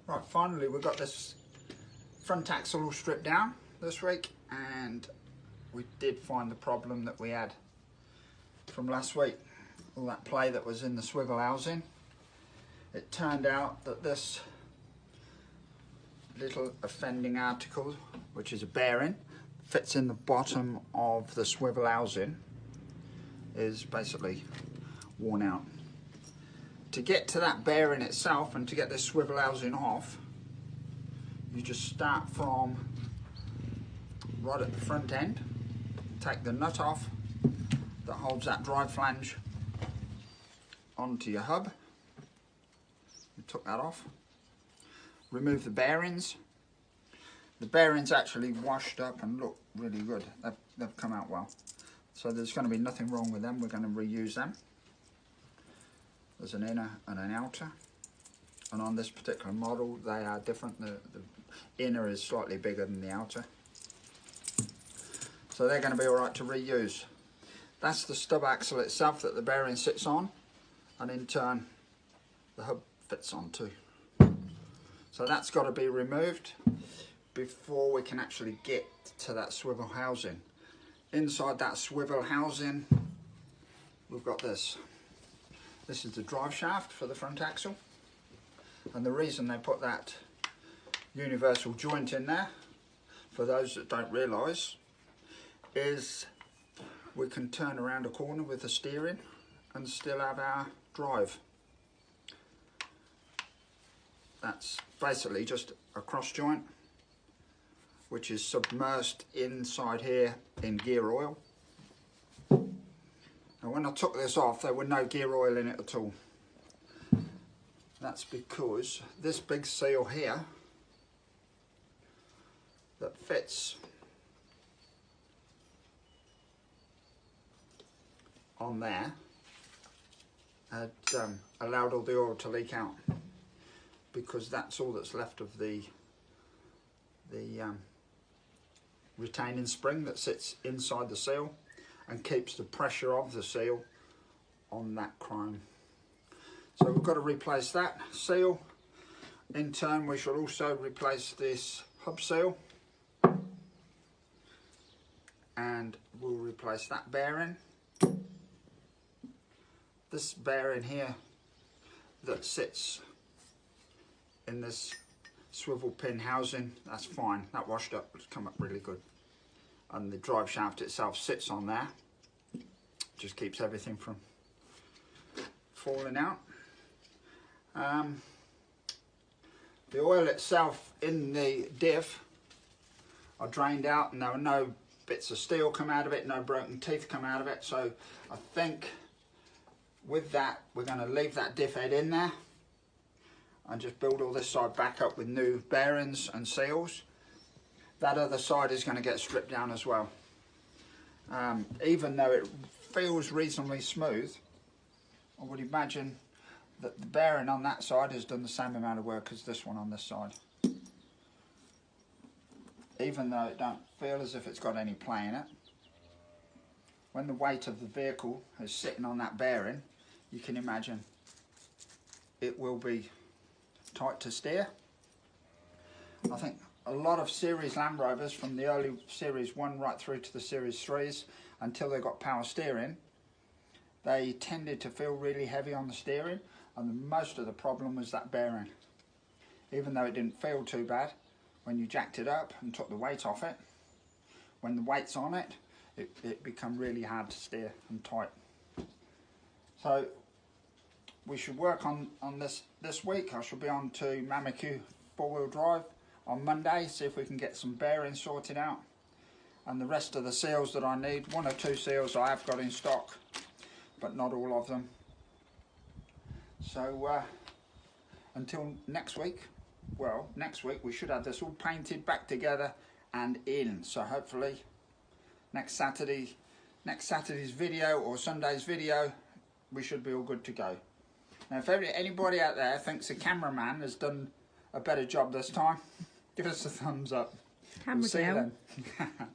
Right, finally we've got this front axle all stripped down this week, and we did find the problem that we had from last week. All that play that was in the swivel housing. It turned out that this little offending article, which is a bearing, fits in the bottom of the swivel housing, is basically worn out. To get to that bearing itself and to get this swivel housing off, you just start from right at the front end, take the nut off that holds that drive flange onto your hub. You took that off. Remove the bearings. The bearings actually washed up and look really good. They've come out well. So there's going to be nothing wrong with them. We're going to reuse them. There's an inner and an outer. And on this particular model, they are different. The inner is slightly bigger than the outer. So they're going to be all right to reuse. That's the stub axle itself that the bearing sits on. And in turn, the hub fits on too. So that's got to be removed before we can actually get to that swivel housing. Inside that swivel housing, we've got this. This is the drive shaft for the front axle. And the reason they put that universal joint in there, for those that don't realise, is we can turn around a corner with the steering and still have our drive. That's basically just a cross joint which is submerged inside here in gear oil. Now when I took this off, there was no gear oil in it at all. That's because this big seal here that fits on there had allowed all the oil to leak out, because that's all that's left of the retaining spring that sits inside the seal and keeps the pressure of the seal on that chrome. So we've got to replace that seal. In turn, we shall also replace this hub seal, and we'll replace that bearing. This bearing here that sits in this swivel pin housing, that's fine. That washed up, it's come up really good. And the drive shaft itself sits on there. Just keeps everything from falling out. The oil itself in the diff I drained out, and there were no bits of steel come out of it, no broken teeth come out of it. So I think with that, we're going to leave that diff head in there and just build all this side back up with new bearings and seals. That other side is going to get stripped down as well. Even though it feels reasonably smooth, I would imagine that the bearing on that side has done the same amount of work as this one on this side. Even though it don't feel as if it's got any play in it. When the weight of the vehicle is sitting on that bearing, you can imagine it will be tight to steer. I think a lot of series Land Rovers, from the early series 1 right through to the series 3s until they got power steering, they tended to feel really heavy on the steering, and most of the problem was that bearing. Even though it didn't feel too bad, when you jacked it up and took the weight off it, when the weight's on it, it become really hard to steer and tight. So we should work on this week. I shall be on to Mamaku 4-wheel drive on Monday, see if we can get some bearings sorted out, and the rest of the seals that I need. 1 or 2 seals I have got in stock, but not all of them. So until next week, well, next week we should have this all painted back together and in. So hopefully next Saturday's video or Sunday's video, we should be all good to go. Now if anybody out there thinks the cameraman has done a better job this time, give us a thumbs up. Camera we'll see you down. then.